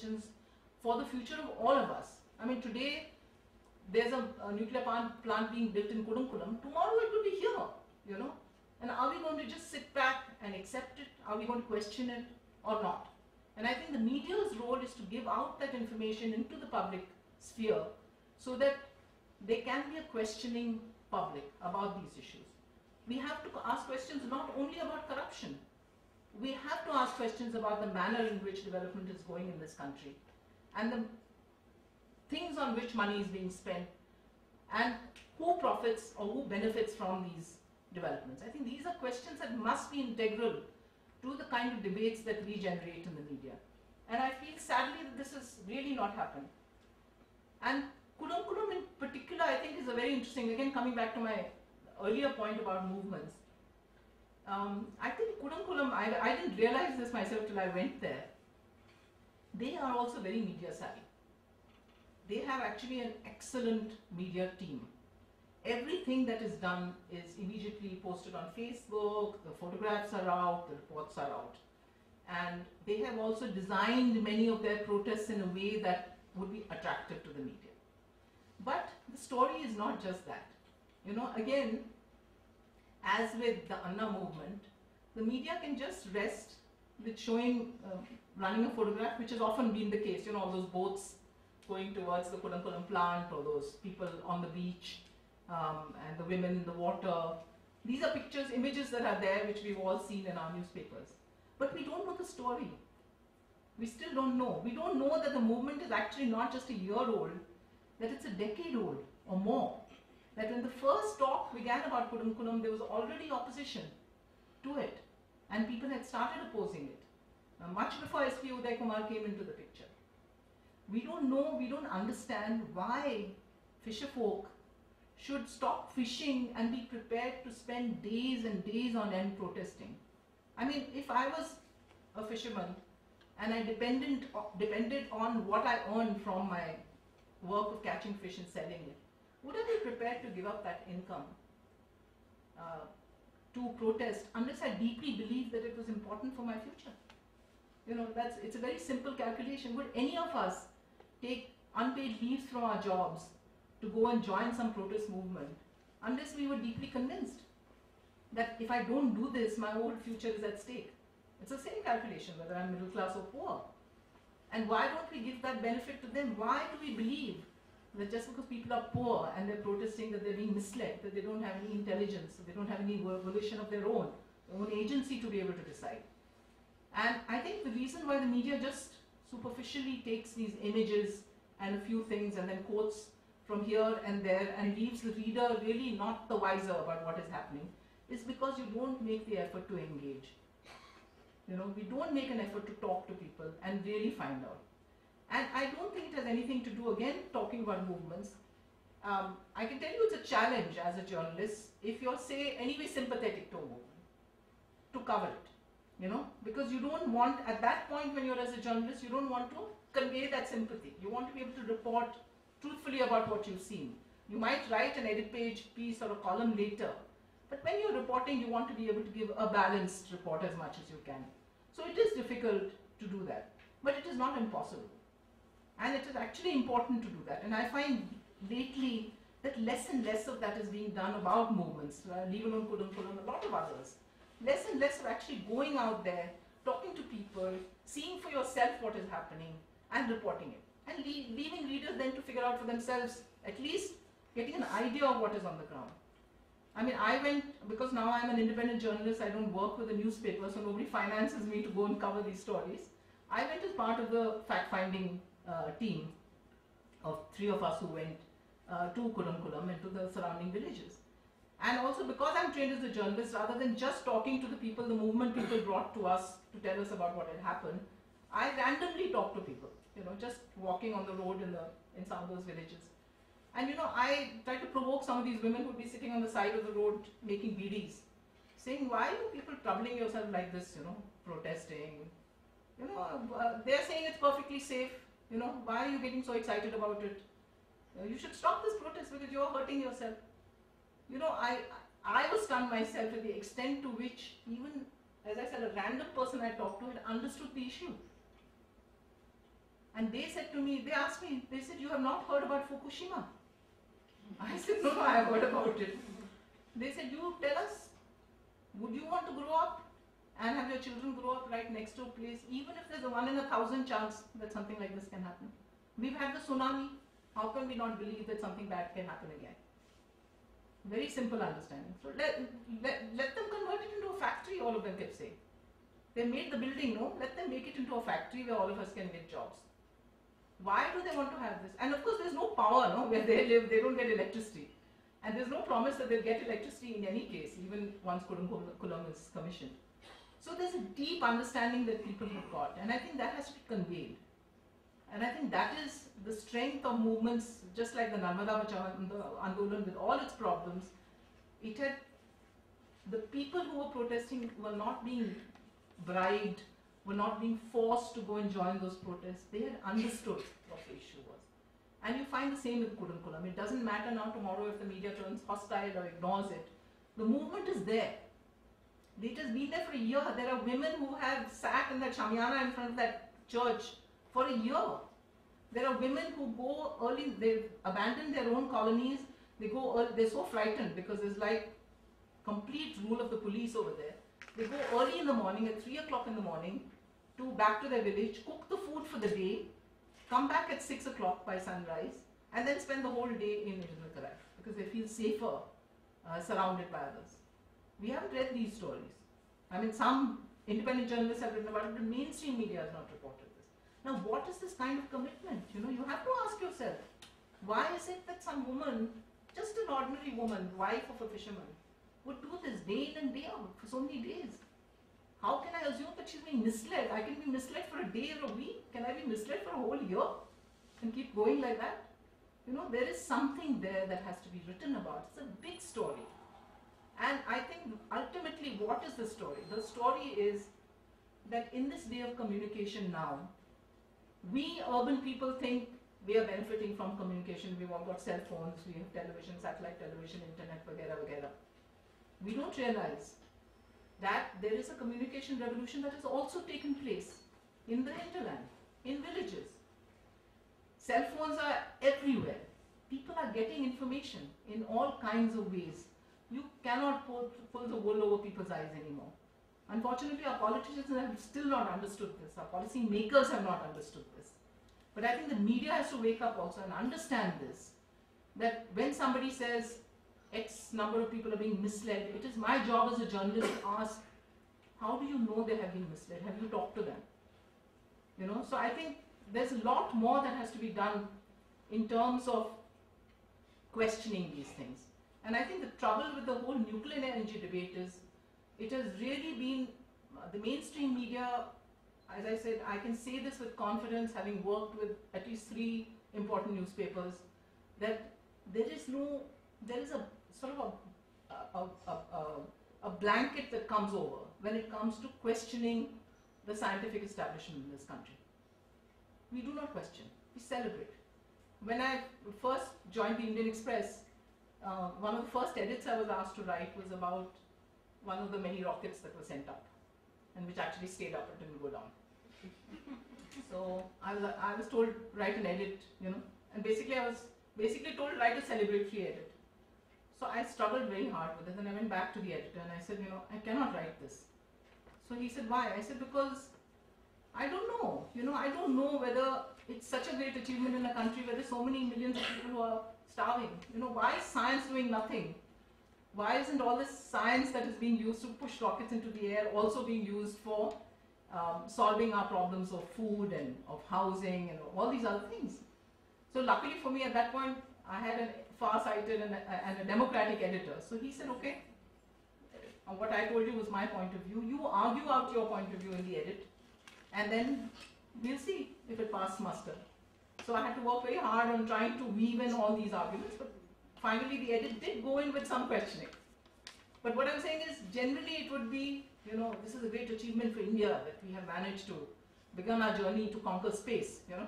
questions for the future of all of us. I mean, today there's a nuclear plant being built in Kudankulam. Tomorrow it will be here, you know. And are we going to just sit back and accept it? Are we going to question it or not? And I think the media's role is to give out that information into the public sphere so that there can be a questioning public about these issues. We have to ask questions not only about corruption. We have to ask questions about the manner in which development is going in this country and the things on which money is being spent and who profits or who benefits from these developments. I think these are questions that must be integral to the kind of debates that we generate in the media. And I feel sadly that this has really not happened. And Kudankulam in particular, I think, is a very interesting, again coming back to my earlier point about movements. I think Kudankulam, I didn't realize this myself till I went there. They are also very media savvy. They have actually an excellent media team. Everything that is done is immediately posted on Facebook, the photographs are out, the reports are out. And they have also designed many of their protests in a way that would be attractive to the media. But the story is not just that. You know, again, as with the Anna movement, the media can just rest with showing, running a photograph, which has often been the case, you know, all those boats going towards the Kudankulam plant or those people on the beach and the women in the water. These are pictures, images that are there which we've all seen in our newspapers. But we don't know the story. We still don't know. We don't know that the movement is actually not just a year old, that it's a decade old or more. That when the first talk began about Kudankulam, there was already opposition to it. And people had started opposing it. Much before S.P. Uday Kumar came into the picture. We don't know, we don't understand why fisherfolk should stop fishing and be prepared to spend days and days on end protesting. I mean, if I was a fisherman and I depended on what I earned from my work of catching fish and selling it, would I be prepared to give up that income to protest unless I deeply believed that it was important for my future? You know, it's a very simple calculation. Would any of us take unpaid leaves from our jobs to go and join some protest movement unless we were deeply convinced that if I don't do this, my whole future is at stake? It's the same calculation whether I'm middle class or poor. And why don't we give that benefit to them? Why do we believe that just because people are poor and they're protesting that they're being misled, that they don't have any intelligence, that they don't have any volition of their own agency to be able to decide? And I think the reason why the media just superficially takes these images and a few things and then quotes from here and there and leaves the reader really not the wiser about what is happening is because you don't make the effort to engage. You know, we don't make an effort to talk to people and really find out. And I don't think it has anything to do, again, talking about movements. I can tell you it's a challenge as a journalist if you're, say, anyway sympathetic to a movement, to cover it. You know, because you don't want, at that point when you're as a journalist, you don't want to convey that sympathy. You want to be able to report truthfully about what you've seen. You might write an edit page piece or a column later, but when you're reporting, you want to be able to give a balanced report as much as you can. So it is difficult to do that, but it is not impossible. And it is actually important to do that. And I find lately that less and less of that is being done about movements, leave alone Kudankulam, a lot of others. Less and less of actually going out there, talking to people, seeing for yourself what is happening and reporting it. And leaving readers then to figure out for themselves, at least getting an idea of what is on the ground. I mean, I went, because now I'm an independent journalist, I don't work with a newspaper, so nobody finances me to go and cover these stories. I went as part of the fact-finding team of 3 of us who went to Kudankulam and to the surrounding villages. And also because I'm trained as a journalist, rather than just talking to the people, the movement people brought to us to tell us about what had happened, I randomly talked to people, you know, just walking on the road in some of those villages. And you know, I tried to provoke some of these women who would be sitting on the side of the road making BDs, saying, why are you people troubling yourself like this, you know, protesting? You know, they're saying it's perfectly safe, you know, why are you getting so excited about it? You should stop this protest because you're hurting yourself. You know, I was stunned myself at the extent to which even, as I said, a random person I talked to had understood the issue. And they said to me, they asked me, they said, you have not heard about Fukushima? I said, no, I have heard about it. They said, you tell us, would you want to grow up and have your children grow up right next to a place, even if there's a 1 in 1,000 chance that something like this can happen? We've had the tsunami. How can we not believe that something bad can happen again? Very simple understanding. So let them convert it into a factory, all of them kept saying. They made the building, no? Let them make it into a factory where all of us can get jobs. Why do they want to have this? And of course there's no power, no? Where they live, they don't get electricity. And there's no promise that they'll get electricity in any case, even once Kudankulam is commissioned. So there's a deep understanding that people have got, and I think that has to be conveyed. And I think that is the strength of movements, just like the Narmada Bachao Andolan with all its problems. It had, the people who were protesting were not being bribed, were not being forced to go and join those protests. They had understood what the issue was. And you find the same with Kudankulam. It doesn't matter now tomorrow if the media turns hostile or ignores it. The movement is there. It has been there for a year. There are women who have sat in that shamiana in front of that church for a year. There are women who go early, they've abandoned their own colonies, they go early, they're so frightened because there's like complete rule of the police over there. They go early in the morning, at 3 o'clock in the morning, back to their village, cook the food for the day, come back at 6 o'clock by sunrise, and then spend the whole day in Irunakarai because they feel safer surrounded by others. We haven't read these stories. I mean, some independent journalists have written about it, but mainstream media has not reported this. Now, what is this kind of commitment? You know, you have to ask yourself, why is it that some woman, just an ordinary woman, wife of a fisherman, would do this day in and day out for so many days? How can I assume that she's being misled? I can be misled for a day or a week. Can I be misled for a whole year and keep going like that? You know, there is something there that has to be written about. It's a big story. And I think ultimately, what is the story? The story is that in this day of communication now, we urban people think we are benefiting from communication. We've all got cell phones, we have television, satellite television, internet, vagera, vagera. We don't realize that there is a communication revolution that has also taken place in the hinterland, in villages. Cell phones are everywhere. People are getting information in all kinds of ways. You cannot pull the wool over people's eyes anymore. Unfortunately, our politicians have still not understood this. Our policy makers have not understood this. But I think the media has to wake up also and understand this. That when somebody says X number of people are being misled, it is my job as a journalist to ask, how do you know they have been misled? Have you talked to them? You know, so I think there's a lot more that has to be done in terms of questioning these things. And I think the trouble with the whole nuclear energy debate is, it has really been, the mainstream media, as I said, I can say this with confidence, having worked with at least 3 important newspapers, that there is a sort of a blanket that comes over when it comes to questioning the scientific establishment in this country. We do not question, we celebrate. When I first joined the Indian Express, one of the first edits I was asked to write was about one of the many rockets that were sent up, and which actually stayed up and didn't go down. So I was told write an edit, you know, and basically I was told write a celebratory edit. So I struggled very hard with it, and I went back to the editor and I said, you know, I cannot write this. So he said, why? I said, because I don't know, you know, I don't know whether it's such a great achievement in a country where there's so many millions of people who are starving. You know, why is science doing nothing? Why isn't all this science that is being used to push rockets into the air also being used for solving our problems of food and of housing and all these other things? So luckily for me at that point, I had a far-sighted and a democratic editor. So he said, okay, what I told you was my point of view. You argue out your point of view in the edit, and then we'll see if it passed muster. So I had to work very hard on trying to weave in all these arguments, but finally the edit did go in with some questioning. But what I'm saying is, generally it would be, you know, this is a great achievement for India that we have managed to begin our journey to conquer space, you know.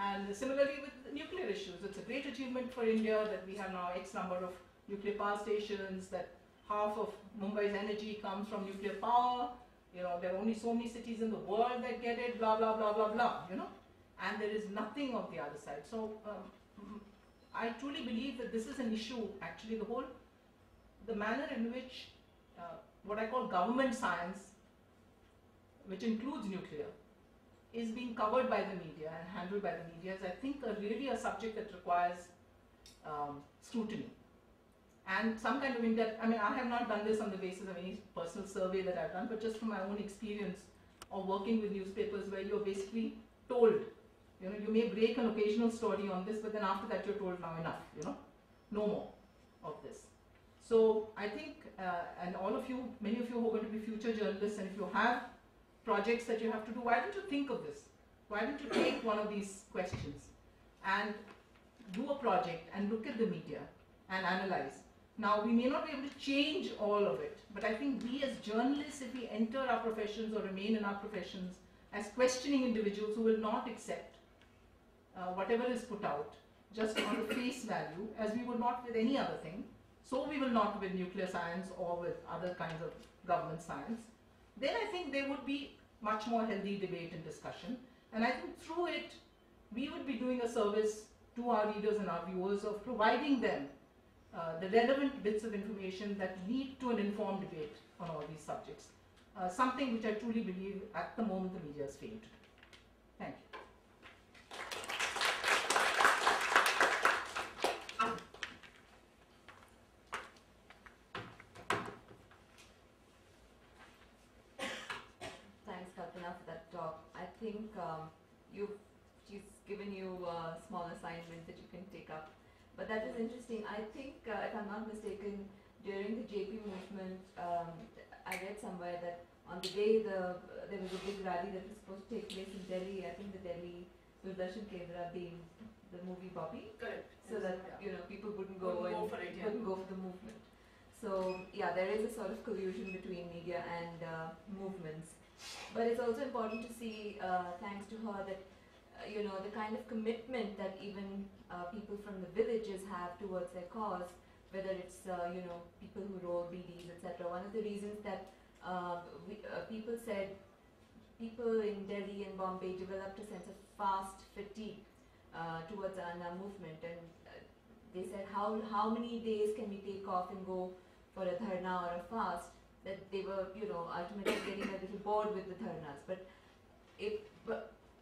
And similarly with the nuclear issues, it's a great achievement for India that we have now X number of nuclear power stations, that half of Mumbai's energy comes from nuclear power, you know, there are only so many cities in the world that get it, blah, blah, blah, blah, blah, you know. and there is nothing of the other side. So I truly believe that this is an issue, actually the manner in which what I call government science, which includes nuclear, is being covered by the media and handled by the media, is I think really a subject that requires scrutiny. And some kind of in-depth, I mean, I have not done this on the basis of any personal survey that I've done, but just from my own experience of working with newspapers where you're basically told, you know, you may break an occasional story on this, but then after that you're told now enough, you know, no more of this. So I think, and all of you, many of you who are going to be future journalists, and if you have projects that you have to do, why don't you think of this? Why don't you take one of these questions and do a project and look at the media and analyze? Now, we may not be able to change all of it, but I think we as journalists, if we enter our professions or remain in our professions as questioning individuals who will not accept whatever is put out just on the face value, as we would not with any other thing, so we will not with nuclear science or with other kinds of government science, then I think there would be much more healthy debate and discussion. And I think through it, we would be doing a service to our readers and our viewers of providing them the relevant bits of information that lead to an informed debate on all these subjects. Something which I truly believe at the moment the media has failed to do. Thank you. Thanks, Kalpana, for that talk. I think she's given you a small assignment that you can take up. But that is interesting. I think, if I'm not mistaken, during the JP movement, I read somewhere that on the day there was a big rally that was supposed to take place in Delhi. I think the Delhi Doordarshan Kendra being the movie Bobby. Correct. So that people wouldn't go Wouldn't go for it, yeah. wouldn't go for the movement. So yeah, there is a sort of collusion between media and movements. But it's also important to see, thanks to her, that the kind of commitment that even people from the villages have towards their cause, whether it's people who roll BDs, etc. One of the reasons that people said people in Delhi and Bombay developed a sense of fast fatigue towards the Anna movement, and they said how many days can we take off and go for a dharna or a fast, that they were ultimately getting a little bored with the dharnas. But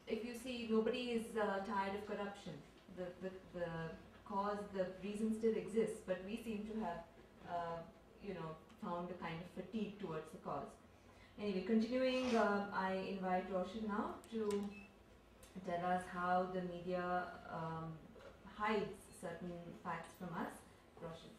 if you see, nobody is tired of corruption. The cause, the reason still exists, but we seem to have, found a kind of fatigue towards the cause. Anyway, continuing, I invite Roshan now to tell us how the media hides certain facts from us. Roshan.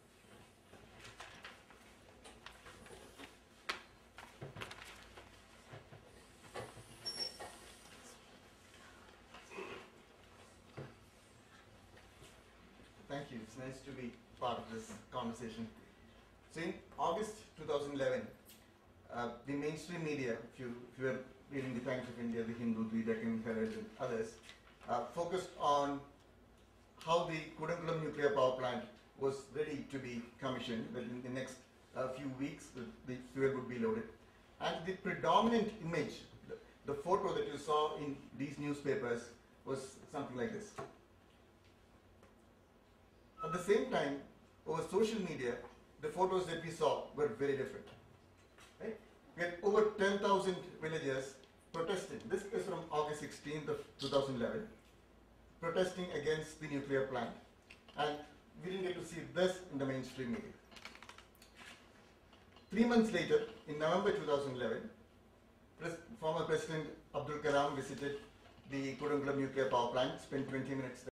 Thank you. It's nice to be part of this conversation. So in August 2011, the mainstream media, if you were reading the Times of India, the Hindu, the Deccan Herald, and others, focused on how the Kudankulam nuclear power plant was ready to be commissioned, that in the next few weeks the fuel would be loaded. And the predominant image, the photo that you saw in these newspapers, was something like this. At the same time, over social media, the photos that we saw were very different. Right? We had over 10,000 villagers protesting. This is from August 16th of 2011, protesting against the nuclear plant. And we didn't get to see this in the mainstream media. 3 months later, in November 2011, former President Abdul Kalam visited the Kudankulam nuclear power plant, spent 20 minutes there.